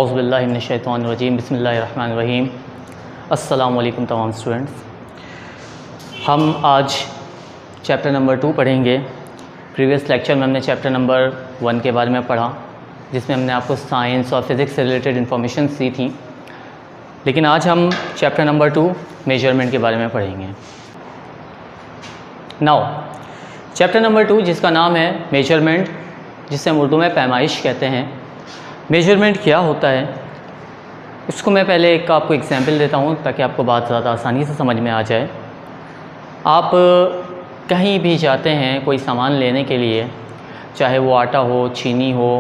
औज़ु बिल्लाहि मिनश शैतानिर रजीम बिस्मिल्लाहिर रहमानिर रहीम। अस्सलामु अलैकुम तमाम स्टूडेंट्स। हम आज चैप्टर नंबर 2 पढ़ेंगे। प्रीवियस लेक्चर में हमने चैप्टर नंबर 1 के बारे में पढ़ा, जिसमें हमने आपको साइंस और फिज़िक्स से रिलेटेड इन्फॉर्मेशन दी थी। लेकिन आज हम चैप्टर नंबर 2 मेजरमेंट के बारे में पढ़ेंगे। नाउ चैप्टर नंबर 2 जिसका नाम है मेजरमेंट, जिसे हम उर्दू में पैमाइश कहते हैं। मेजरमेंट क्या होता है, इसको मैं पहले एक आपको एग्जांपल देता हूँ ताकि आपको बात ज़्यादा आसानी से समझ में आ जाए। आप कहीं भी जाते हैं कोई सामान लेने के लिए, चाहे वो आटा हो, चीनी हो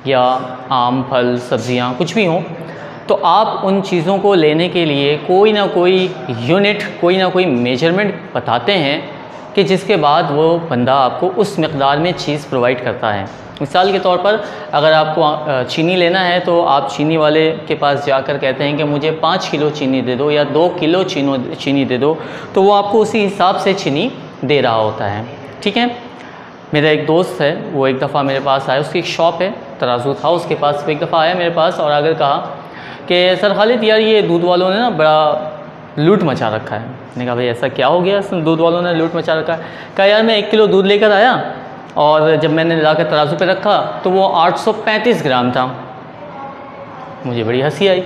या आम, फल, सब्ज़ियाँ कुछ भी हो, तो आप उन चीज़ों को लेने के लिए कोई ना कोई यूनिट, कोई ना कोई मेजरमेंट बताते हैं कि जिसके बाद वो बंदा आपको उस मकदार में चीज़ प्रोवाइड करता है। मिसाल के तौर पर अगर आपको चीनी लेना है तो आप चीनी वाले के पास जाकर कहते हैं कि मुझे 5 किलो चीनी दे दो या 2 किलो चीनी दे दो, तो वो आपको उसी हिसाब से चीनी दे रहा होता है। ठीक है। मेरा एक दोस्त है, वो एक दफ़ा मेरे पास आया, उसकी एक शॉप है तराजू था उसके पास। वो एक दफ़ा आया मेरे पास और आकर कहा कि सर खालिद यार, ये दूध वालों ने ना बड़ा लूट मचा रखा है। मैंने कहा भाई ऐसा क्या हो गया, दूध वालों ने लूट मचा रखा है? कहा यार मैं 1 किलो दूध लेकर आया और जब मैंने लाकर तराजू पे रखा तो वो 835 ग्राम था। मुझे बड़ी हंसी आई।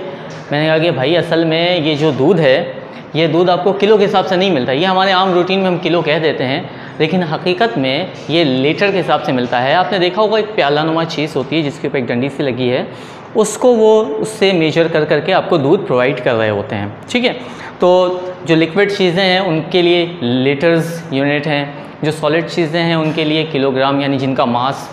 मैंने कहा कि भाई असल में ये जो दूध है, ये दूध आपको किलो के हिसाब से नहीं मिलता। ये हमारे आम रूटीन में हम किलो कह देते हैं, लेकिन हकीकत में ये लीटर के हिसाब से मिलता है। आपने देखा होगा एक प्याला नुमा चीज़ होती है जिसके ऊपर एक डंडी सी लगी है, उसको वो उससे मेजर कर करके आपको दूध प्रोवाइड कर रहे होते हैं। ठीक है। तो जो लिक्विड चीज़ें हैं उनके लिए लीटर्स यूनिट हैं, जो सॉलिड चीज़ें हैं उनके लिए किलोग्राम, यानी जिनका मास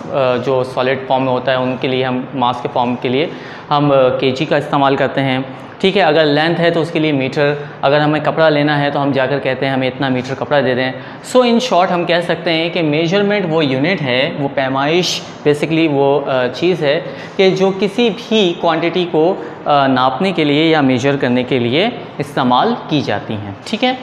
जो सॉलिड फॉर्म में होता है उनके लिए हम मास के फॉर्म के लिए हम केजी का इस्तेमाल करते हैं। ठीक है। अगर लेंथ है तो उसके लिए मीटर, अगर हमें कपड़ा लेना है तो हम जाकर कहते हैं हमें इतना मीटर कपड़ा दे दें। सो इन शॉर्ट हम कह सकते हैं कि मेजरमेंट वो यूनिट है, वो पैमाइश बेसिकली वो चीज़ है कि जो किसी भी क्वांटिटी को नापने के लिए या मेजर करने के लिए इस्तेमाल की जाती हैं। ठीक है।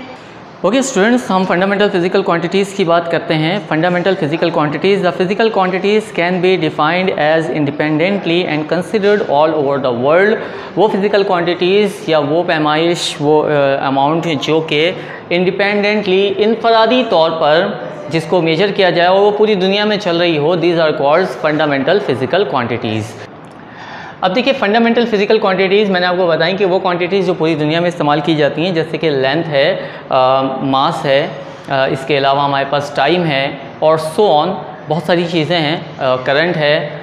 ओके स्टूडेंट्स, हम फंडामेंटल फिजिकल क्वांटिटीज़ की बात करते हैं। Fundamental physical quantities, the physical quantities can be defined as independently and considered all over the world. वो फिजिकल क्वांटिटीज़ या वो पैमाइश, वो अमाउंट जो कि इंडिपेंडेंटली, इनफरादी तौर पर जिसको मेजर किया जाए और वो पूरी दुनिया में चल रही हो, these are called fundamental physical quantities. अब देखिए फंडामेंटल फिजिकल क्वांटिटीज़ मैंने आपको बताई कि वो क्वांटिटीज़ जो पूरी दुनिया में इस्तेमाल की जाती हैं, जैसे कि लेंथ है, मास है, इसके अलावा हमारे पास टाइम है और सो ऑन, बहुत सारी चीज़ें हैं, करंट है,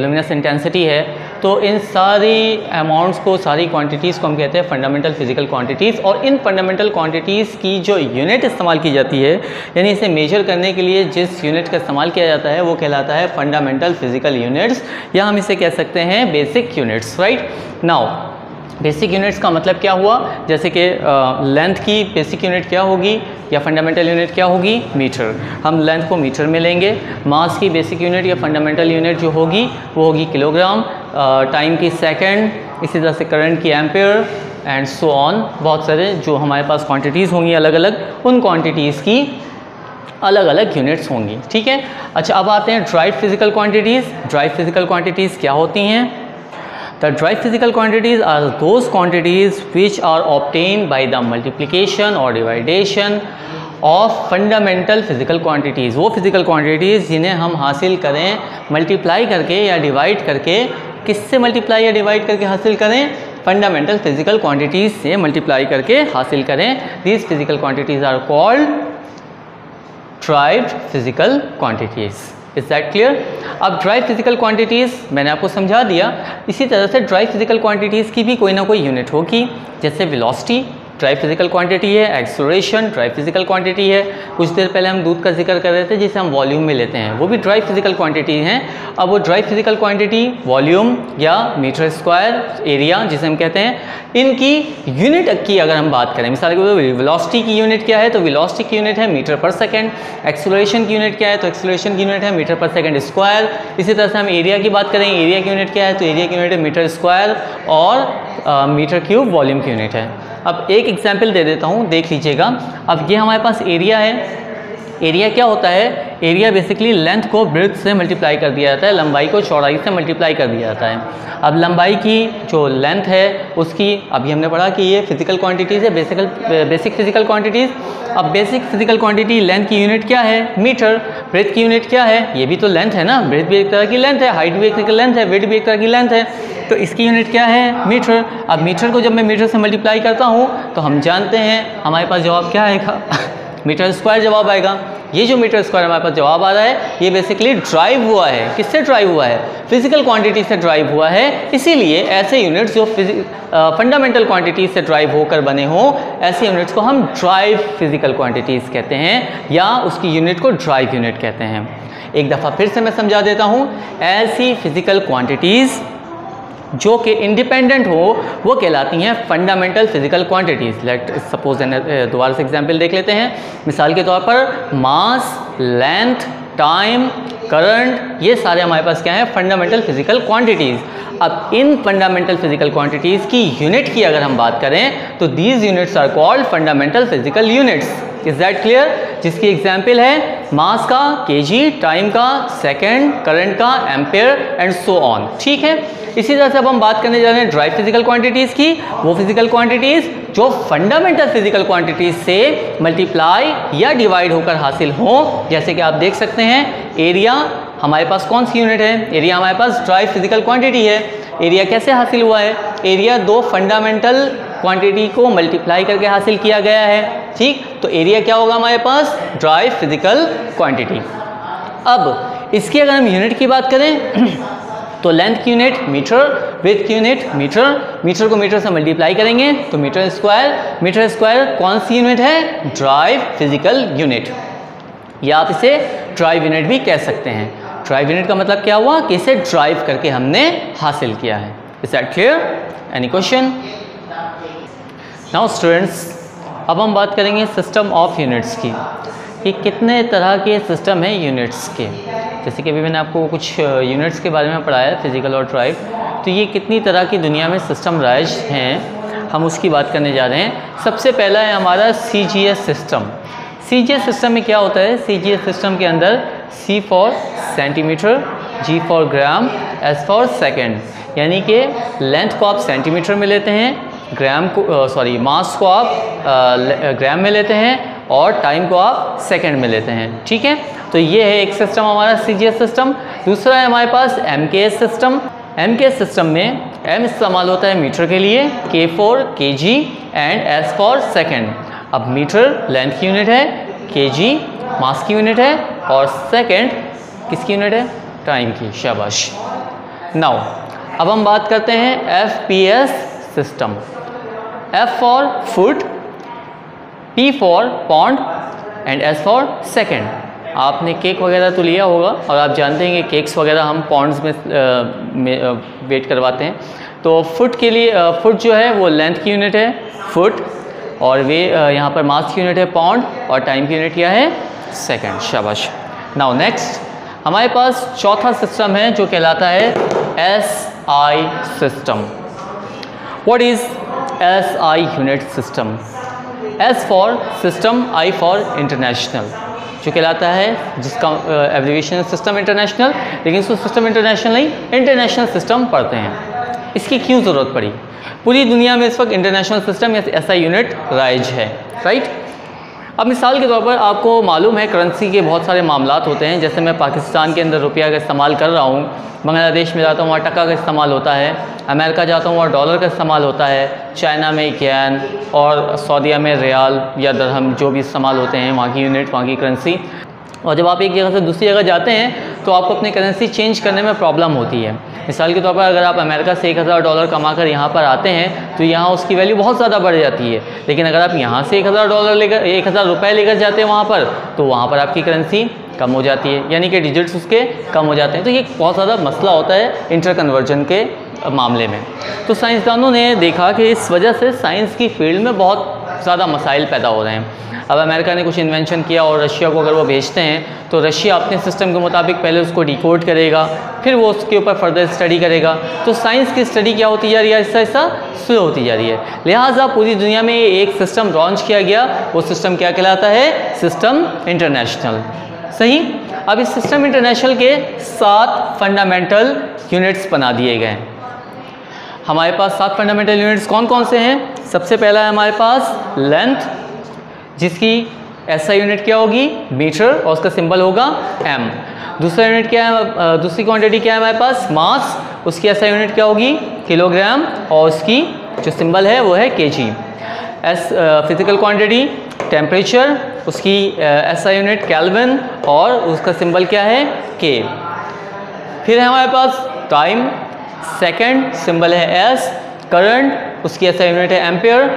लुमिनस इंटेंसिटी है। तो इन सारी अमाउंट्स को, सारी क्वांटिटीज़ को हम कहते हैं फंडामेंटल फिजिकल क्वांटिटीज़। और इन फंडामेंटल क्वांटिटीज़ की जो यूनिट इस्तेमाल की जाती है, यानी इसे मेजर करने के लिए जिस यूनिट का इस्तेमाल किया जाता है, वो कहलाता है फंडामेंटल फिजिकल यूनिट्स, या हम इसे कह सकते हैं basic units. Right. Now basic units का मतलब क्या हुआ, जैसे कि लेंथ की बेसिक यूनिट क्या होगी या फंडामेंटल यूनिट क्या होगी, मीटर। हम लेंथ को मीटर में लेंगे। मास की बेसिक यूनिट या फंडामेंटल यूनिट जो होगी वो होगी किलोग्राम, टाइम की सेकंड, इसी तरह से करंट की एम्पेयर एंड सो ऑन। बहुत सारे जो हमारे पास क्वांटिटीज़ होंगी अलग अलग, उन क्वांटिटीज़ की अलग अलग यूनिट्स होंगी। ठीक है। अच्छा, अब आते हैं drive physical quantities. Drive physical quantities क्या होती हैं? The derived physical quantities are those quantities which are obtained by the multiplication or division of fundamental physical quantities। वो physical quantities जिन्हें हम हासिल करें मल्टीप्लाई करके या डिवाइड करके। किससे मल्टीप्लाई या डिवाइड करके हासिल करें? फंडामेंटल फिजिकल क्वांटिटीज़ से मल्टीप्लाई करके हासिल करें। These physical quantities are called derived physical quantities। Is that clear? अब ड्राइव फिजिकल क्वांटिटीज़ मैंने आपको समझा दिया। इसी तरह से ड्राइव फिजिकल क्वांटिटीज़ की भी कोई ना कोई यूनिट होगी, जैसे वेलोसिटी ड्राइव फिजिकल क्वांटिटी है, एक्सेलरेशन ड्राइव फिजिकल क्वांटिटी है। कुछ देर पहले हम दूध का जिक्र कर रहे थे जिसे हम वॉल्यूम में लेते हैं, वो भी ड्राइव फिजिकल क्वांटिटी हैं। अब वो ड्राइव फिजिकल क्वांटिटी वॉल्यूम या मीटर स्क्वायर एरिया जिसे हम कहते हैं, इनकी यूनिट की अगर हम बात करें, मिसाल के तौर पर वेलोसिटी की यूनिट क्या है, तो वेलोसिटी की यूनिट है मीटर पर सेकेंड। एक्सेलरेशन की यूनिट क्या है, तो एक्सेलरेशन की यूनिट है मीटर पर सेकेंड स्क्वायर। इसी तरह से हम एरिया की बात करें, एरिया की यूनिट क्या है, तो एरिया की यूनिट है मीटर स्क्वायर और मीटर क्यूब वॉल्यूम की यूनिट है। अब एक एग्जाम्पल दे देता हूँ, देख लीजिएगा। अब ये हमारे पास एरिया है। एरिया क्या होता है? एरिया बेसिकली लेंथ को ब्रेड्थ से मल्टीप्लाई कर दिया जाता है, लंबाई को चौड़ाई से मल्टीप्लाई कर दिया जाता है। अब लंबाई की जो लेंथ है उसकी, अभी हमने पढ़ा कि ये फिजिकल क्वांटिटीज़ है, बेसिक फिजिकल क्वांटिटीज़। अब बेसिक फिजिकल क्वांटिटी लेंथ की यूनिट क्या है? मीटर। ब्रेथ की यूनिट क्या है? ये भी तो लेंथ है ना, ब्रेथ भी एक तरह की लेंथ है, हाइट भी एक तरह की लेंथ है, वेट भी एक तरह की लेंथ है, तो इसकी यूनिट क्या है? मीटर। अब मीटर को जब मैं मीटर से मल्टीप्लाई करता हूँ तो हम जानते हैं हमारे पास जवाब क्या आएगा? मीटर स्क्वायर जवाब आएगा। ये जो मीटर स्क्वायर हमारे पास जवाब आ रहा है ये बेसिकली ड्राइव हुआ है, किससे ड्राइव हुआ है? फिजिकल क्वांटिटी से ड्राइव हुआ है। इसीलिए ऐसे यूनिट्स जो फंडामेंटल क्वांटिटीज से ड्राइव होकर बने हों, ऐसे यूनिट्स को हम ड्राइव फिजिकल क्वांटिटीज़ कहते हैं, या उसकी यूनिट को ड्राइव यूनिट कहते हैं। एक दफ़ा फिर से मैं समझा देता हूँ, ऐसी फिजिकल क्वांटिटीज़ जो कि इंडिपेंडेंट हो वो कहलाती हैं fundamental physical quantities. Let suppose दोबारा से एग्जांपल देख लेते हैं। मिसाल के तौर पर मास, लेंथ, टाइम, करंट, ये सारे हमारे पास क्या हैं? Fundamental physical quantities. अब इन फंडामेंटल फिजिकल क्वांटिटीज़ की यूनिट की अगर हम बात करें तो these units are called fundamental physical units. Is that clear? जिसकी एग्जाम्पल है मास का केजी, टाइम का सेकेंड, करंट का एम्पेयर एंड सो ऑन। ठीक है, इसी तरह से अब हम बात करने जा रहे हैं ड्राइव फिजिकल क्वांटिटीज़ की। वो फिजिकल क्वांटिटीज़ जो फंडामेंटल फिजिकल क्वांटिटीज़ से मल्टीप्लाई या डिवाइड होकर हासिल हों। जैसे कि आप देख सकते हैं एरिया हमारे पास कौन सी यूनिट है? एरिया हमारे पास ड्राइव फिजिकल क्वांटिटी है। एरिया कैसे हासिल हुआ है? एरिया दो फंडामेंटल क्वांटिटी को मल्टीप्लाई करके हासिल किया गया है। ठीक, तो एरिया क्या होगा हमारे पास? Drive physical quantity. अब इसकी अगर हम यूनिट की बात करें तो लेंथ की यूनिट मीटर, विड्थ की यूनिट मीटर, मीटर को मीटर से मल्टीप्लाई करेंगे तो मीटर स्क्वायर। मीटर स्क्वायर कौन सी यूनिट है? ड्राइव फिजिकल यूनिट, या आप इसे ड्राइव यूनिट भी कह सकते हैं। ड्राइव यूनिट का मतलब क्या हुआ कि इसे ड्राइव करके हमने हासिल किया है। Is that clear? Any question? Now students, अब हम बात करेंगे सिस्टम ऑफ यूनिट्स की, कि कितने तरह के सिस्टम हैं यूनिट्स के। जैसे कि अभी मैंने आपको कुछ यूनिट्स के बारे में पढ़ाया फिजिकल और ड्राइव, तो ये कितनी तरह की दुनिया में सिस्टम राइज हैं, हम उसकी बात करने जा रहे हैं। सबसे पहला है हमारा CGS सिस्टम। CGS सिस्टम में क्या होता है? CGS सिस्टम के अंदर C for centimetre, G for gram, S for second, यानी कि लेंथ को आप सेंटीमीटर में लेते हैं, ग्राम को मास को आप ग्राम में लेते हैं, और टाइम को आप सेकंड में लेते हैं। ठीक है, तो ये है एक सिस्टम हमारा CGS सिस्टम। दूसरा है हमारे पास MKS सिस्टम। MKS सिस्टम में M इस्तेमाल होता है मीटर के लिए, K for kg and S for second. अब मीटर लेंथ की यूनिट है, kg मास की यूनिट है, और सेकंड किसकी यूनिट है? टाइम की। शाबाश। नाउ अब हम बात करते हैं FPS system. F for foot, P for pond and S for second. आपने केक वगैरह तो लिया होगा और आप जानते हैं कि केक्स वगैरह हम पॉन्ड्स में वेट करवाते हैं। तो फुट के लिए फुट जो है वो लेंथ की यूनिट है फुट, और वे यहाँ पर मास की यूनिट है पॉन्ड, और टाइम की यूनिट क्या है? सेकेंड। शाबाश। नाउ नेक्स्ट हमारे पास चौथा सिस्टम है जो कहलाता है SI system. What is SI unit system? S for system, I for international, जो कहलाता है, जिसका एब्रिविएशन सिस्टम इंटरनेशनल, लेकिन इसको सिस्टम इंटरनेशनल नहीं, इंटरनेशनल सिस्टम पढ़ते हैं। इसकी क्यों ज़रूरत पड़ी? पूरी दुनिया में इस वक्त इंटरनेशनल सिस्टम या SI यूनिट राइज है, राइट। अब मिसाल के तौर पर आपको मालूम है करेंसी के बहुत सारे मामलात होते हैं। जैसे मैं पाकिस्तान के अंदर रुपया का इस्तेमाल कर रहा हूँ, बांग्लादेश में जाता हूँ वहाँ टका का इस्तेमाल होता है, अमेरिका जाता हूँ वहाँ डॉलर का इस्तेमाल होता है, चाइना में येन, और सऊदीया में रियाल या दरहम, जो भी इस्तेमाल होते हैं, वहाँ की यूनिट, वहाँ की करेंसी। और जब आप एक जगह से दूसरी जगह जाते हैं तो आपको अपनी करेंसी चेंज करने में प्रॉब्लम होती है। मिसाल के तौर पर अगर आप अमेरिका से 1000 डॉलर कमा कर यहाँ पर आते हैं तो यहाँ उसकी वैल्यू बहुत ज़्यादा बढ़ जाती है, लेकिन अगर आप यहाँ से 1000 डॉलर लेकर 1000 रुपये लेकर जाते हैं वहाँ पर, तो वहाँ पर आपकी करेंसी कम हो जाती है, यानी कि डिजिट्स उसके कम हो जाते हैं। तो ये बहुत ज़्यादा मसला होता है इंटर कन्वर्जन के मामले में। तो साइंसदानों ने देखा कि इस वजह से साइंस की फील्ड में बहुत ज़्यादा मसाइल पैदा हो रहे हैं। अब अमेरिका ने कुछ इन्वेंशन किया और रशिया को अगर वो भेजते हैं तो रशिया अपने सिस्टम के मुताबिक पहले उसको डिकोड करेगा, फिर वो उसके ऊपर फर्दर स्टडी करेगा। तो साइंस की स्टडी क्या होती जा रही है? ऐसा ऐसा स्लो होती जा रही है। लिहाजा पूरी दुनिया में एक सिस्टम लॉन्च किया गया, वो सिस्टम क्या कहलाता है? System international. सही। अब इस सिस्टम इंटरनेशनल के 7 फंडामेंटल यूनिट्स बना दिए गए हैं। हमारे पास 7 फंडामेंटल यूनिट्स कौन कौन से हैं? सबसे पहला है हमारे पास लेंथ, जिसकी एसआई यूनिट क्या होगी? मीटर, और उसका सिंबल होगा m। दूसरा यूनिट क्या है? दूसरी क्वांटिटी क्या है हमारे पास? मास, उसकी एसआई यूनिट क्या होगी? किलोग्राम, और उसकी जो सिंबल है वो है kg। फिजिकल क्वांटिटी टेम्परेचर, उसकी एसआई यूनिट केल्विन, और उसका सिंबल क्या है? k। फिर है हमारे पास टाइम, सेकंड, सिंबल है s। करंट, उसकी एसआई यूनिट है एम्पियर,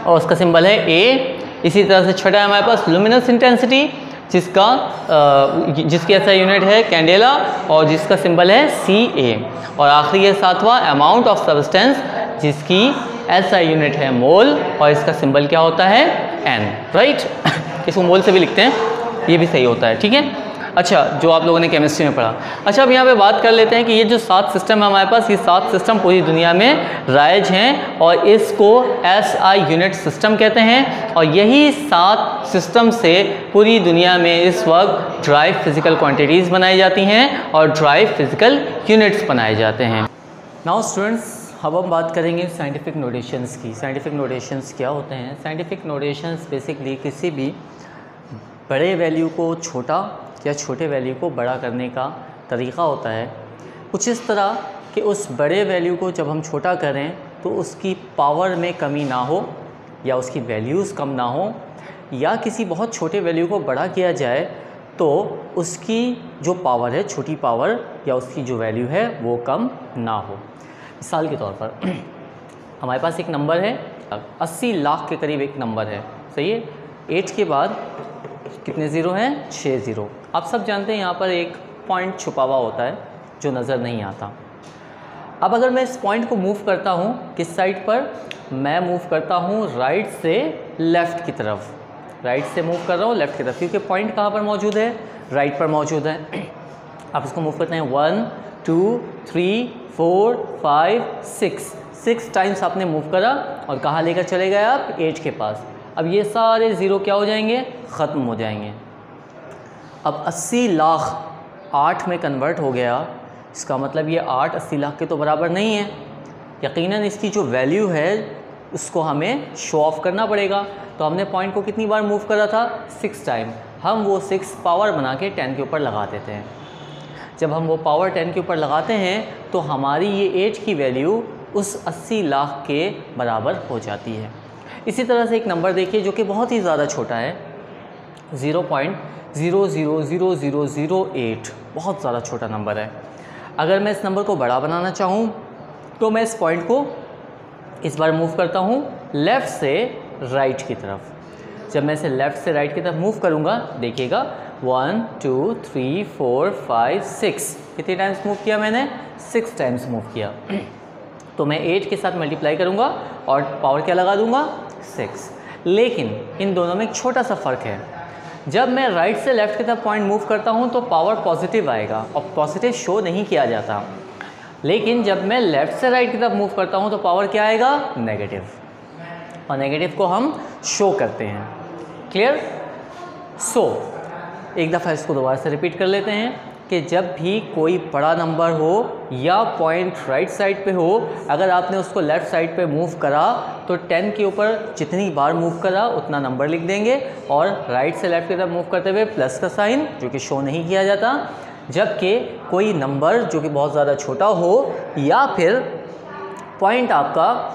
और उसका सिंबल है a। इसी तरह से छठा है हमारे पास लुमिनस इंटेंसिटी, जिसकी एसआई यूनिट है कैंडेला, और जिसका सिंबल है Ca। और आखिरी है 7वां अमाउंट ऑफ सब्सटेंस, जिसकी एसआई यूनिट है मोल, और इसका सिंबल क्या होता है? n। राइट, इसको मोल से भी लिखते हैं, ये भी सही होता है, ठीक है। अच्छा, जो आप लोगों ने केमिस्ट्री में पढ़ा। अच्छा, अब यहाँ पे बात कर लेते हैं कि ये जो 7 सिस्टम है हमारे पास, ये 7 सिस्टम पूरी दुनिया में राइज हैं, और इसको एसआई यूनिट सिस्टम कहते हैं। और यही 7 सिस्टम से पूरी दुनिया में इस वक्त ड्राई फिजिकल क्वांटिटीज़ बनाई जाती हैं और ड्राई फिजिकल यूनिट्स बनाए जाते हैं। नाउ स्टूडेंट्स, अब हम बात करेंगे साइंटिफिक नोटेशंस की। साइंटिफिक नोटेशंस क्या होते हैं? साइंटिफिक नोटेशंस बेसिकली किसी भी बड़े वैल्यू को छोटा या छोटे वैल्यू को बड़ा करने का तरीक़ा होता है। कुछ इस तरह कि उस बड़े वैल्यू को जब हम छोटा करें तो उसकी पावर में कमी ना हो, या उसकी वैल्यूज़ कम ना हो, या किसी बहुत छोटे वैल्यू को बड़ा किया जाए तो उसकी जो पावर है, छोटी पावर या उसकी जो वैल्यू है वो कम ना हो। मिसाल के तौर पर हमारे पास एक नंबर है, 80 लाख के करीब एक नंबर है, सही है। 8 के बाद कितने ज़ीरो हैं? 6 ज़ीरो। आप सब जानते हैं यहाँ पर एक पॉइंट छुपा हुआ होता है जो नज़र नहीं आता। अब अगर मैं इस पॉइंट को मूव करता हूँ, किस साइड पर? मैं मूव करता हूँ राइट से लेफ़्ट की तरफ। राइट से मूव कर रहा हूँ लेफ़्ट की तरफ, क्योंकि पॉइंट कहाँ पर मौजूद है? राइट पर मौजूद है। आप इसको मूव करते हैं 1 2 3 4 5 6 टाइम्स आपने मूव करा, और कहाँ लेकर चले गए आप? 8 के पास। अब ये सारे ज़ीरो क्या हो जाएंगे? ख़त्म हो जाएंगे। अब 80 लाख 8 में कन्वर्ट हो गया, इसका मतलब ये 8 80 लाख के तो बराबर नहीं है। यकीनन इसकी जो वैल्यू है उसको हमें शो ऑफ करना पड़ेगा। तो हमने पॉइंट को कितनी बार मूव करा था? 6 टाइम। हम वो 6 पावर बना के 10 के ऊपर लगा देते हैं। जब हम वो पावर 10 के ऊपर लगाते हैं तो हमारी ये 8 की वैल्यू उस 80 लाख के बराबर हो जाती है। इसी तरह से एक नंबर देखिए जो कि बहुत ही ज़्यादा छोटा है, 0.000008, बहुत ज़्यादा छोटा नंबर है। अगर मैं इस नंबर को बड़ा बनाना चाहूँ तो मैं इस पॉइंट को इस बार मूव करता हूँ लेफ़्ट से राइट की तरफ। जब मैं इसे लेफ़्ट से राइट की तरफ मूव करूँगा, देखिएगा 1 2 3 4 5 6, कितने टाइम्स मूव किया मैंने? 6 टाइम्स मूव किया। तो मैं 8 के साथ मल्टीप्लाई करूँगा और पावर क्या लगा दूँगा? 6। लेकिन इन दोनों में एक छोटा सा फ़र्क है। जब मैं राइट से लेफ़्ट की तरफ पॉइंट मूव करता हूँ तो पावर पॉजिटिव आएगा, और पॉजिटिव शो नहीं किया जाता। लेकिन जब मैं लेफ़्ट से राइट की तरफ मूव करता हूँ तो पावर क्या आएगा? नेगेटिव, और नेगेटिव को हम शो करते हैं। क्लियर? सो एक दफ़ा इसको दोबारा से रिपीट कर लेते हैं कि जब भी कोई बड़ा नंबर हो या पॉइंट राइट साइड पे हो, अगर आपने उसको लेफ़्ट साइड पे मूव करा तो 10 के ऊपर जितनी बार मूव करा उतना नंबर लिख देंगे, और राइट से लेफ़्ट की तरफ मूव करते हुए प्लस का साइन जो कि शो नहीं किया जाता। जबकि कोई नंबर जो कि बहुत ज़्यादा छोटा हो या फिर पॉइंट आपका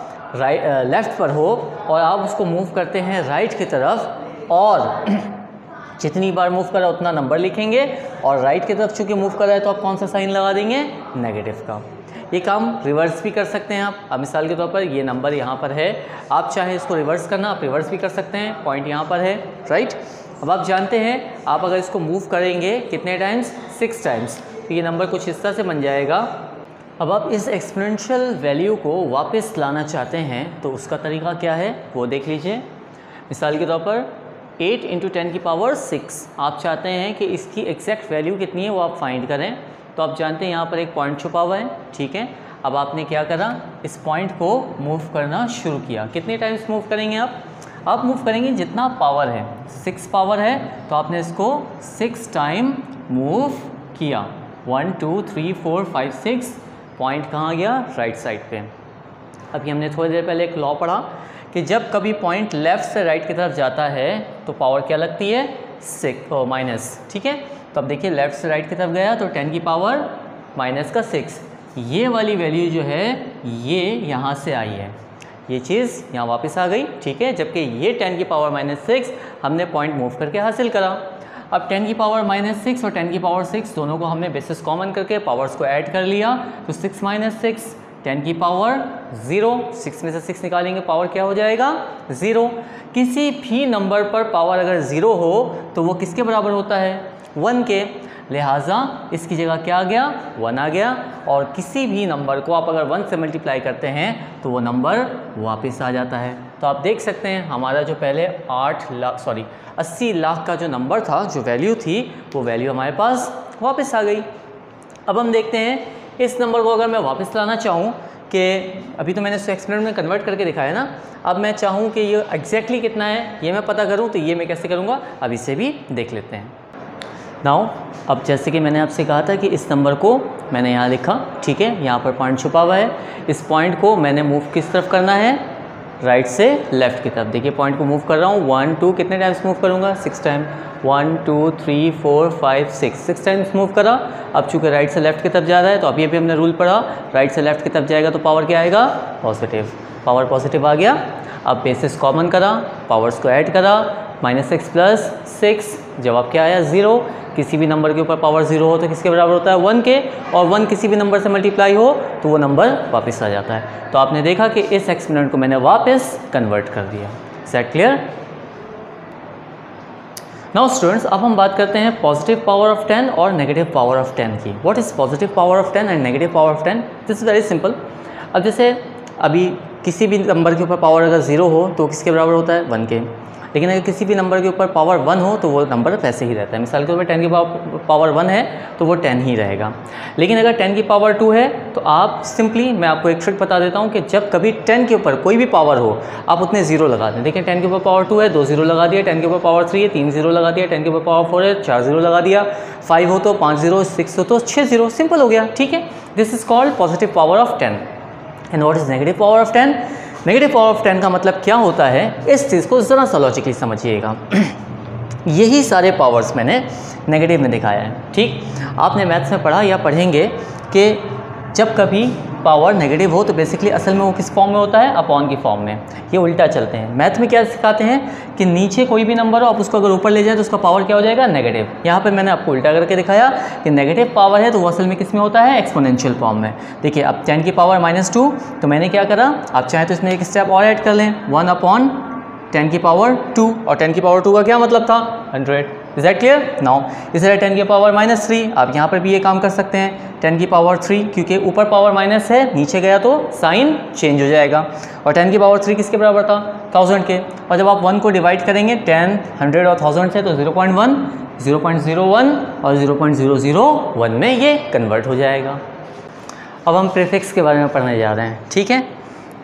लेफ़्ट पर हो और आप उसको मूव करते हैं राइट की तरफ, और जितनी बार मूव करा उतना नंबर लिखेंगे, और राइट की तरफ चूँकि मूव कर रहा है तो आप कौन सा साइन लगा देंगे? नेगेटिव का। ये काम रिवर्स भी कर सकते हैं आप। अब मिसाल के तौर पर ये नंबर यहाँ पर है, आप चाहे इसको रिवर्स करना, आप रिवर्स भी कर सकते हैं। पॉइंट यहाँ पर है, राइट। अब आप जानते हैं आप अगर इसको मूव करेंगे कितने टाइम्स? 6 टाइम्स, तो ये नंबर कुछ इस तरह से बन जाएगा। अब आप इस एक्सपोनेंशियल वैल्यू को वापस लाना चाहते हैं तो उसका तरीका क्या है वो देख लीजिए। मिसाल के तौर पर 8 × 10 की पावर 6, आप चाहते हैं कि इसकी एग्जैक्ट वैल्यू कितनी है वो आप फाइंड करें। तो आप जानते हैं यहाँ पर एक पॉइंट छुपा हुआ है, ठीक है। अब आपने क्या करा? इस पॉइंट को मूव करना शुरू किया। कितने टाइम्स मूव करेंगे आप? अब मूव करेंगे जितना पावर है, 6 पावर है तो आपने इसको 6 टाइम मूव किया। 1 2 3 4 5 6 पॉइंट कहाँ गया? राइट साइड पे। अभी हमने थोड़ी देर पहले एक लॉ पढ़ा कि जब कभी पॉइंट लेफ़्ट से राइट की तरफ जाता है तो पावर क्या लगती है? 6 माइनस। ठीक है, तो अब देखिए लेफ़्ट से राइट की तरफ गया तो 10 की पावर माइनस का 6, ये वाली वैल्यू जो है ये यहाँ से आई है, ये चीज़ यहाँ वापस आ गई। ठीक है, जबकि ये 10 की पावर माइनस 6 हमने पॉइंट मूव करके हासिल करा। अब 10 की पावर माइनस 6 और 10 की पावर 6 दोनों को हमने बेसिस कॉमन करके पावर्स को ऐड कर लिया, तो 6 माइनस 6 10 की पावर 0, 6 में से 6 निकालेंगे पावर क्या हो जाएगा? 0। किसी भी नंबर पर पावर अगर 0 हो तो वो किसके बराबर होता है? 1 के, लिहाजा इसकी जगह क्या आ गया? 1 आ गया। और किसी भी नंबर को आप अगर 1 से मल्टीप्लाई करते हैं तो वो नंबर वापस आ जाता है। तो आप देख सकते हैं हमारा जो पहले 80 लाख का जो नंबर था, जो वैल्यू थी, वो वैल्यू हमारे पास वापस आ गई। अब हम देखते हैं इस नंबर को अगर मैं वापस लाना चाहूँ कि अभी तो मैंने इसको एक्सपेरिमेंट में कन्वर्ट करके दिखाया ना, अब मैं चाहूँ कि ये एग्जैक्टली कितना है ये मैं पता करूँ, तो ये मैं कैसे करूँगा अब इसे भी देख लेते हैं। नाउ अब जैसे कि मैंने आपसे कहा था कि इस नंबर को मैंने यहाँ लिखा, ठीक है, यहाँ पर पॉइंट छुपा हुआ है, इस पॉइंट को मैंने मूव किस तरफ करना है? राइट से लेफ़्ट की तरफ। देखिए पॉइंट को मूव कर रहा हूँ, 1 2 कितने टाइम्स मूव करूँगा? 6 टाइम। 1 2 3 4 5 6 टाइम्स मूव करा। अब चूँकि राइट से लेफ़्ट की तरफ जा रहा है तो अभी हमने रूल पढ़ा, राइट से लेफ़्ट की तरफ जाएगा तो पावर क्या आएगा? पॉजिटिव। पावर पॉजिटिव आ गया। अब बेसिस कॉमन करा, पावर्स को ऐड करा, -6 प्लस 6, जवाब क्या आया? 0। किसी भी नंबर के ऊपर पावर 0 हो तो किसके बराबर होता है? 1 के, और 1 किसी भी नंबर से मल्टीप्लाई हो तो वो नंबर वापस आ जाता है। तो आपने देखा कि इस एक्सपेरिमेंट को मैंने वापस कन्वर्ट कर दिया। Is that clear? Now students, अब हम बात करते हैं पॉजिटिव पावर ऑफ 10 और नेगेटिव पावर ऑफ 10 की। What is positive power of 10 and negative power of 10? This is very simple. अब जैसे अभी किसी भी नंबर के ऊपर पावर अगर 0 हो तो किसके बराबर होता है? 1 के। लेकिन अगर किसी भी नंबर के ऊपर पावर 1 हो तो वो नंबर वैसे ही रहता है। मिसाल के ऊपर 10 की पावर 1 है तो वो 10 ही रहेगा। लेकिन अगर 10 की पावर 2 है तो आप सिंपली, मैं आपको एक ट्रिक बता देता हूँ कि जब कभी 10 के ऊपर कोई भी पावर हो आप उतने 0 लगा दें। देखिए 10 के ऊपर पावर 2 है, 2 0 लगा दिया, 10 के ऊपर पावर 3 है, 3 0 लगा दिया, 10 के ऊपर पावर 4 है, 4 0 लगा दिया, 5 हो तो 5 0, 6 हो तो 6 0, सिंपल हो गया। ठीक है, this is called positive power of 10। And what is negative power of 10? Negative power of 10 का मतलब क्या होता है, इस चीज़ को ज़रा सा लॉजिकली समझिएगा। यही सारे पावर्स मैंने नेगेटिव में दिखाया है। ठीक, आपने मैथ्स में पढ़ा या पढ़ेंगे कि जब कभी पावर नेगेटिव हो तो बेसिकली असल में वो किस फॉर्म में होता है? अपॉन की फॉर्म में। ये उल्टा चलते हैं। मैथ में क्या सिखाते हैं कि नीचे कोई भी नंबर हो आप उसको अगर ऊपर ले जाए तो उसका पावर क्या हो जाएगा? नेगेटिव। यहाँ पर मैंने आपको उल्टा करके दिखाया कि नेगेटिव पावर है तो वो असल में किस में होता है? एक्सपोनेंशियल फॉर्म में। देखिए अब 10 की पावर -2, तो मैंने क्या करा, आप चाहें तो इसमें एक स्टेप और ऐड कर लें, 1/10 की पावर 2, और 10 की पावर 2 का क्या मतलब था? 100। Is that clear? नाउ इस तरह 10 की पावर -3, आप यहाँ पर भी ये काम कर सकते हैं, 10 की पावर 3, क्योंकि ऊपर पावर माइनस है, नीचे गया तो साइन चेंज हो जाएगा। और 10 की पावर 3 किसके बराबर था? 1000 के। और जब आप 1 को डिवाइड करेंगे 10, 100 और 1000 से तो 0.1, 0.01 और 0.001 में ये कन्वर्ट हो जाएगा। अब हम प्रीफिक्स के बारे में पढ़ने जा रहे हैं। ठीक है,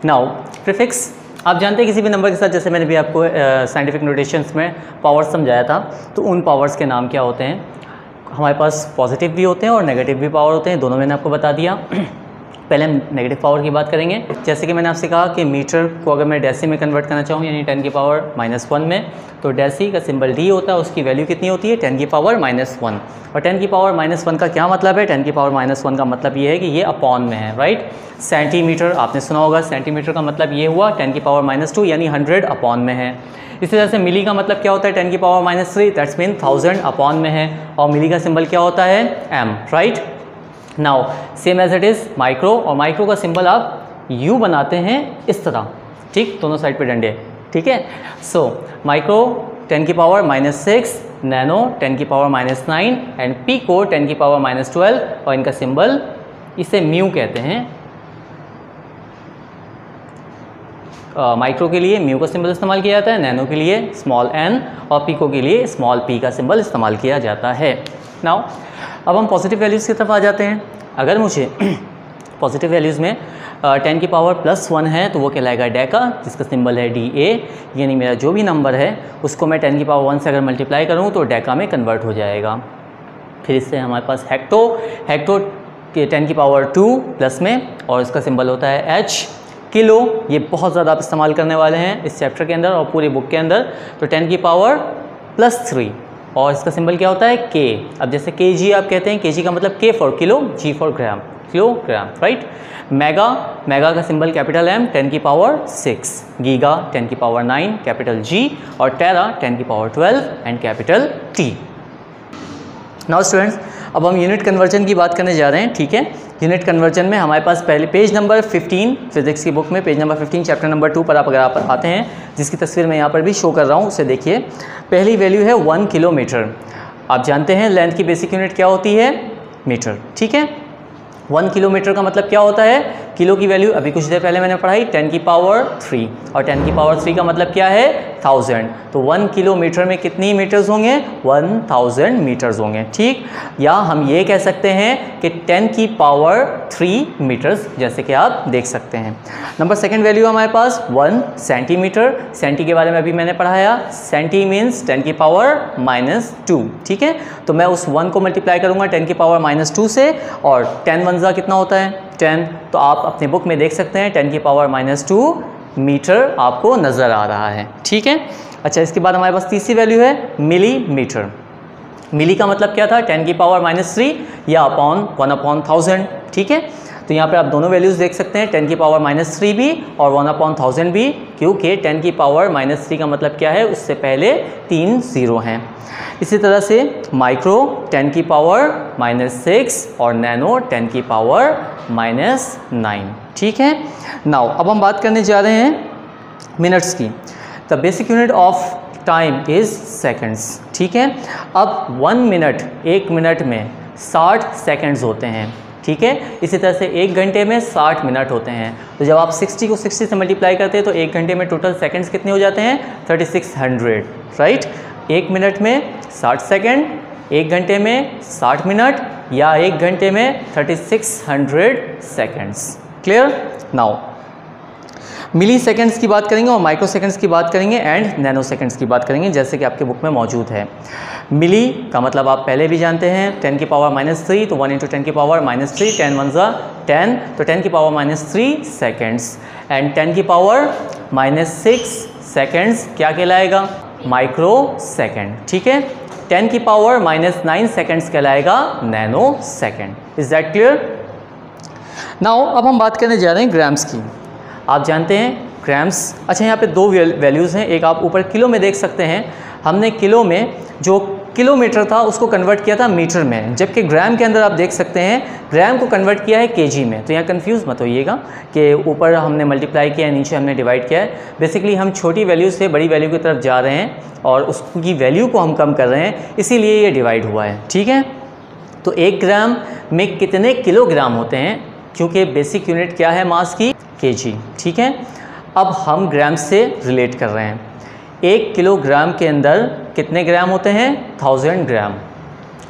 नाउ प्रीफिक्स आप जानते हैं किसी भी नंबर के साथ, जैसे मैंने भी आपको साइंटिफिक नोटेशंस में पावर्स समझाया था, तो उन पावर्स के नाम क्या होते हैं? हमारे पास पॉजिटिव भी होते हैं और नेगेटिव भी पावर होते हैं, दोनों मैंने आपको बता दिया। पहले हम नेगेटिव पावर की बात करेंगे। जैसे कि मैंने आपसे कहा कि मीटर को अगर मैं डेसी में कन्वर्ट करना चाहूँ, यानी 10 की पावर -1 में, तो डेसी का सिंबल डी होता है, उसकी वैल्यू कितनी होती है? 10 की पावर -1। और 10 की पावर -1 का क्या मतलब है? 10 की पावर -1 का मतलब ये है कि ये अपॉन में है, राइट। सेंटीमीटर आपने सुना होगा, सेंटीमीटर का मतलब ये हुआ 10 की पावर -2 यानी 100 अपॉन में है। इसी तरह से मिली का मतलब क्या होता है? 10 की पावर -3, दैट्स मीन 1000 अपॉन में है, और मिली का सिंबल क्या होता है? M, right. Now same as it is micro, और माइक्रो का सिंबल आप यू बनाते हैं इस तरह, ठीक, दोनों साइड पे डंडे, ठीक है। सो माइक्रो 10 की पावर -6, नैनो 10 की पावर -9 एंड पीको 10 की पावर -12, और इनका सिंबल इसे म्यू कहते हैं। माइक्रो के लिए म्यू का सिंबल इस्तेमाल किया जाता है, नैनो के लिए स्मॉल n, और पीको के लिए स्मॉल p का सिंबल इस्तेमाल किया जाता है। नाउ अब हम पॉजिटिव वैल्यूज़ की तरफ आ जाते हैं। अगर मुझे पॉजिटिव वैल्यूज़ में 10 की पावर +1 है तो वो कहलाएगा डेका, जिसका सिंबल है DA, यानी मेरा जो भी नंबर है उसको मैं 10 की पावर 1 से अगर मल्टीप्लाई करूँ तो डेका में कन्वर्ट हो जाएगा। फिर इससे हमारे पास हेक्टो के 10 की पावर 2 प्लस में, और इसका सिंबल होता है H। किलो, ये बहुत ज़्यादा आप इस्तेमाल करने वाले हैं इस चैप्टर के अंदर और पूरी बुक के अंदर, तो 10 की पावर +3, और इसका सिंबल क्या होता है K। अब जैसे kg आप कहते हैं, kg का मतलब K for kilo, G for gram, kilogram, right. Mega का सिंबल कैपिटल M, 10 की पावर 6, गीगा 10 की पावर 9, कैपिटल G, और टेरा 10 की power 12 and capital T। Now students, अब हम यूनिट कन्वर्जन की बात करने जा रहे हैं, ठीक है। यूनिट कन्वर्जन में हमारे पास पहले पेज नंबर 15 फिजिक्स की बुक में पेज नंबर 15 चैप्टर नंबर 2 पर आप अगर आप आते हैं, जिसकी तस्वीर मैं यहाँ पर भी शो कर रहा हूँ, उसे देखिए। पहली वैल्यू है 1 किलोमीटर। आप जानते हैं लेंथ की बेसिक यूनिट क्या होती है, मीटर, ठीक है। 1 किलोमीटर का मतलब क्या होता है, किलो की वैल्यू अभी कुछ देर पहले मैंने पढ़ाई 10 की पावर 3, और 10 की पावर 3 का मतलब क्या है 1000, तो 1 किलोमीटर में कितनी मीटर्स होंगे, 1000 मीटर्स होंगे, ठीक। या हम ये कह सकते हैं कि 10 की पावर 3 मीटर्स, जैसे कि आप देख सकते हैं। नंबर सेकंड वैल्यू हमारे पास 1 सेंटीमीटर। सेंटी के बारे में अभी मैंने पढ़ाया, सेंटी मीन्स 10 की पावर -2, ठीक है। तो मैं उस 1 को मल्टीप्लाई करूँगा 10 की पावर -2 से, और 10 1 कितना होता है 10, तो आप अपने बुक में देख सकते हैं 10 की पावर -2 मीटर आपको नज़र आ रहा है, ठीक है। अच्छा, इसके बाद हमारे पास तीसरी वैल्यू है मिलीमीटर। मिली का मतलब क्या था, 10 की पावर -3 या अपॉन 1/1000, ठीक है। तो यहाँ पे आप दोनों वैल्यूज़ देख सकते हैं, 10 की पावर -3 भी और 1/1000 भी, क्योंकि 10 की पावर -3 का मतलब क्या है, उससे पहले 3 0 हैं। इसी तरह से माइक्रो 10 की पावर -6 और नैनो 10 की पावर -9, ठीक है। नाउ अब हम बात करने जा रहे हैं मिनट्स की। The basic unit of time is seconds, ठीक है। अब 1 मिनट, 1 मिनट में 60 सेकंड्स होते हैं, ठीक है। इसी तरह से 1 घंटे में 60 मिनट होते हैं। तो जब आप 60 को 60 से मल्टीप्लाई करते हैं तो 1 घंटे में टोटल सेकंड्स कितने हो जाते हैं, 3600, राइट। 1 मिनट में 60 सेकंड, 1 घंटे में 60 मिनट, या 1 घंटे में 3600 सेकंड्स। क्लियर। नाउ मिली सेकंड्स की बात करेंगे और माइक्रो सेकंड्स की बात करेंगे एंड नैनो सेकंड्स की बात करेंगे, जैसे कि आपके बुक में मौजूद है। मिली का मतलब आप पहले भी जानते हैं, 10 की पावर -3, तो 1 × 10 की पावर -3, 10 1 ज़ा 10, तो 10 की पावर -3 सेकंड्स, एंड 10 की पावर -6 सेकंड्स क्या कहलाएगा, माइक्रो सेकंड, ठीक है। 10 की पावर -9 सेकंड्स कहलाएगा nano second. Is that clear. Now अब हम बात करने जा रहे हैं ग्राम्स की। आप जानते हैं ग्राम्स, अच्छा यहाँ पे 2 वैल्यूज़ हैं, एक आप ऊपर किलो में देख सकते हैं। हमने किलो में जो किलोमीटर था उसको कन्वर्ट किया था मीटर में, जबकि ग्राम के अंदर आप देख सकते हैं ग्राम को कन्वर्ट किया है केजी में। तो यहाँ कंफ्यूज मत होइएगा कि ऊपर हमने मल्टीप्लाई किया है, नीचे हमने डिवाइड किया है। बेसिकली हम छोटी वैल्यू से बड़ी वैल्यू की तरफ जा रहे हैं और उसकी वैल्यू को हम कम कर रहे हैं, इसीलिए ये डिवाइड हुआ है, ठीक है। तो 1 ग्राम में कितने किलोग्राम होते हैं, क्योंकि बेसिक यूनिट क्या है मास की, केजी, ठीक है। अब हम ग्राम से रिलेट कर रहे हैं। 1 किलोग्राम के अंदर कितने ग्राम होते हैं, 1000 ग्राम।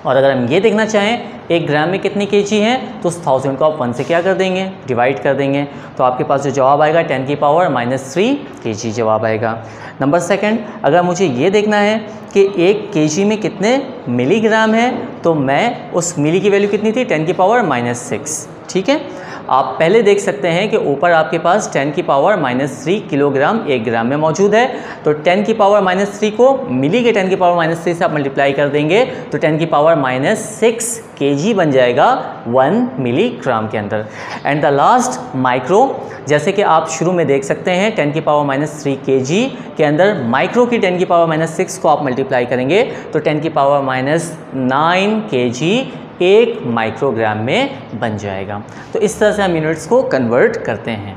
और अगर हम ये देखना चाहें 1 ग्राम में कितने केजी हैं, तो उस 1000 को आप 1 से क्या कर देंगे, डिवाइड कर देंगे। तो आपके पास जो जवाब आएगा 10 की पावर -3 केजी जवाब आएगा। नंबर सेकंड, अगर मुझे ये देखना है कि 1 केजी में कितने मिलीग्राम है, तो मैं उस मिली की वैल्यू कितनी थी, 10 की पावर -6, ठीक है। आप पहले देख सकते हैं कि ऊपर आपके पास 10 की पावर -3 किलोग्राम 1 ग्राम में मौजूद है। तो 10 की पावर -3 को मिली के 10 की पावर -3 से आप मल्टीप्लाई कर देंगे तो 10 की पावर -6 केजी बन जाएगा 1 मिलीग्राम के अंदर। एंड द लास्ट माइक्रो, जैसे कि आप शुरू में देख सकते हैं 10 की पावर -3 केजी के अंदर माइक्रो की 10 की पावर -6 को आप मल्टीप्लाई करेंगे तो 10 की पावर -9 केजी 1 माइक्रोग्राम में बन जाएगा। तो इस तरह से हम यूनिट्स को कन्वर्ट करते हैं।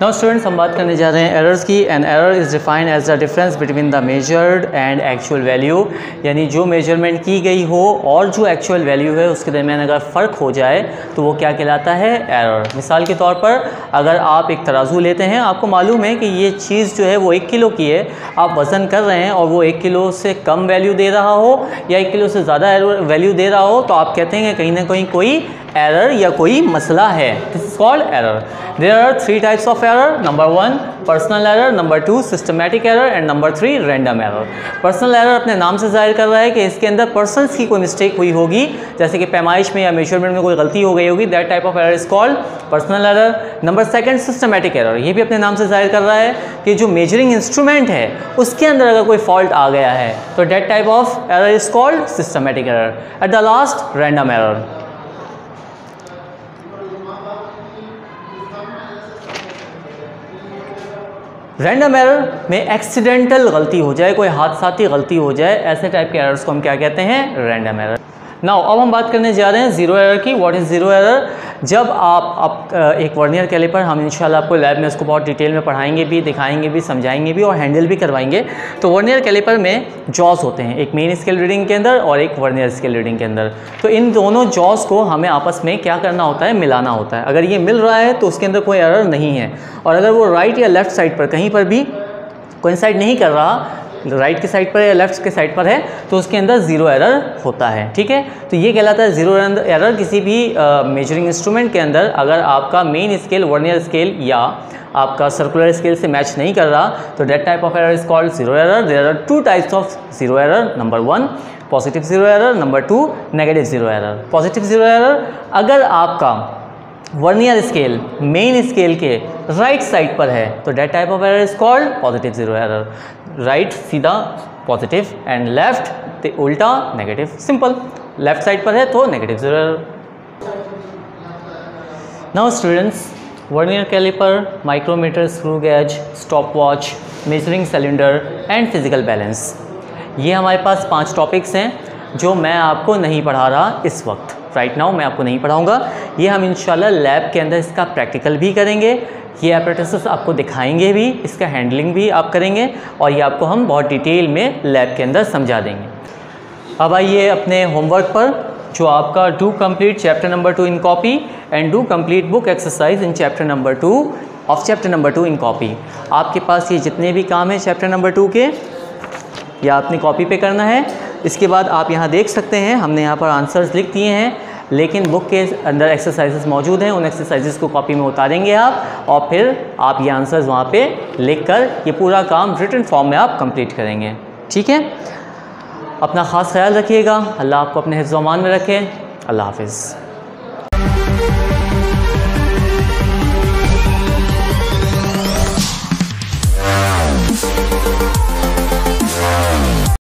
नाउ स्टूडेंट्स, हम बात करने जा रहे हैं एरर्स की। An error is defined as the difference between the measured and actual value, यानी जो मेजरमेंट की गई हो और जो एक्चुअल वैल्यू है उसके दरमियान अगर फ़र्क हो जाए तो वो क्या कहलाता है, एरर। मिसाल के तौर पर अगर आप एक तराजू लेते हैं, आपको मालूम है कि ये चीज़ जो है वो 1 किलो की है, आप वज़न कर रहे हैं और वो 1 किलो से कम वैल्यू दे रहा हो या 1 किलो से ज़्यादा वैल्यू दे रहा हो, तो आप कहते हैं कि कहीं ना कहीं कोई एरर या कोई मसला है, this is called error. There are 3 types of error, number 1 personal error, number 2 systematic error and number 3 random error. Personal error अपने नाम से जाहिर कर रहा है कि इसके अंदर पर्सन्स की कोई मिस्टेक हुई होगी, जैसे कि पैमाइश में या मेजरमेंट में कोई गलती हो गई होगी, that type of error is called personal error. Number 2 systematic error, ये भी अपने नाम से जाहिर कर रहा है कि जो मेजरिंग इंस्ट्रूमेंट है उसके अंदर अगर कोई फॉल्ट आ गया है तो that type of error is called systematic error. At the last random error. Random error में एक्सीडेंटल गलती हो जाए, कोई हादसाती गलती हो जाए, ऐसे टाइप के एरर्स को हम क्या कहते हैं, रैंडम एरर। नाउ अब हम बात करने जा रहे हैं ज़ीरो एरर की। What is zero error? जब आप एक वर्नियर कैलिपर, हम इंशाल्लाह आपको लैब में उसको बहुत डिटेल में पढ़ाएंगे भी, दिखाएंगे भी, समझाएंगे भी और हैंडल भी करवाएंगे। तो वर्नियर कैलिपर में जॉस होते हैं, एक मेन स्केल रीडिंग के अंदर और एक वर्नियर स्केल रीडिंग के अंदर। तो इन दोनों जॉस को हमें आपस में क्या करना होता है, मिलाना होता है। अगर ये मिल रहा है तो उसके अंदर कोई एरर नहीं है, और अगर वो राइट या लेफ़्ट साइड पर कहीं पर भी कोइंसाइड नहीं कर रहा, राइट के साइड पर या लेफ्ट के साइड पर है, तो उसके अंदर ज़ीरो एरर होता है। ठीक है, तो ये कहलाता है ज़ीरो एरर। किसी भी मेजरिंग इंस्ट्रूमेंट के अंदर अगर आपका मेन स्केल वर्नियर स्केल या आपका सर्कुलर स्केल से मैच नहीं कर रहा तो that type of error is called zero error. There are 2 types of zero error, number 1 positive zero error, number 2 negative zero error. Positive zero error, अगर आपका vernier scale main scale के right side पर है तो that type of error is called positive zero error. Right सीधा positive and left उल्टा negative, simple. Left side पर है तो negative zero error. Now students, vernier caliper, micrometer, screw gauge, stop watch, measuring cylinder and physical balance, ये हमारे पास 5 topics हैं जो मैं आपको नहीं पढ़ा रहा इस वक्त। राइट नाउ मैं आपको नहीं पढ़ाऊंगा, ये हम इंशाल्लाह लैब के अंदर इसका प्रैक्टिकल भी करेंगे, ये एपरेटसेस आपको दिखाएंगे भी, इसका हैंडलिंग भी आप करेंगे और ये आपको हम बहुत डिटेल में लैब के अंदर समझा देंगे। अब आइए अपने होमवर्क पर, जो आपका do complete chapter number 2 in copy and do complete book exercise in chapter number 2 of chapter number 2 in copy. आपके पास ये जितने भी काम हैं चैप्टर नंबर 2 के, या अपनी कॉपी पे करना है। इसके बाद आप यहाँ देख सकते हैं हमने यहाँ पर आंसर्स लिख दिए हैं, लेकिन बुक के अंदर एक्सरसाइजेस मौजूद हैं, उन एक्सरसाइजेस को कॉपी में उतारेंगे आप और फिर आप ये आंसर्स वहाँ पे लिखकर ये पूरा काम रिटन फॉर्म में आप कंप्लीट करेंगे। ठीक है, अपना ख़ास ख्याल रखिएगा, अल्लाह आपको अपने हिफ्ज़-ओ-अमान में रखे। अल्लाह हाफिज़।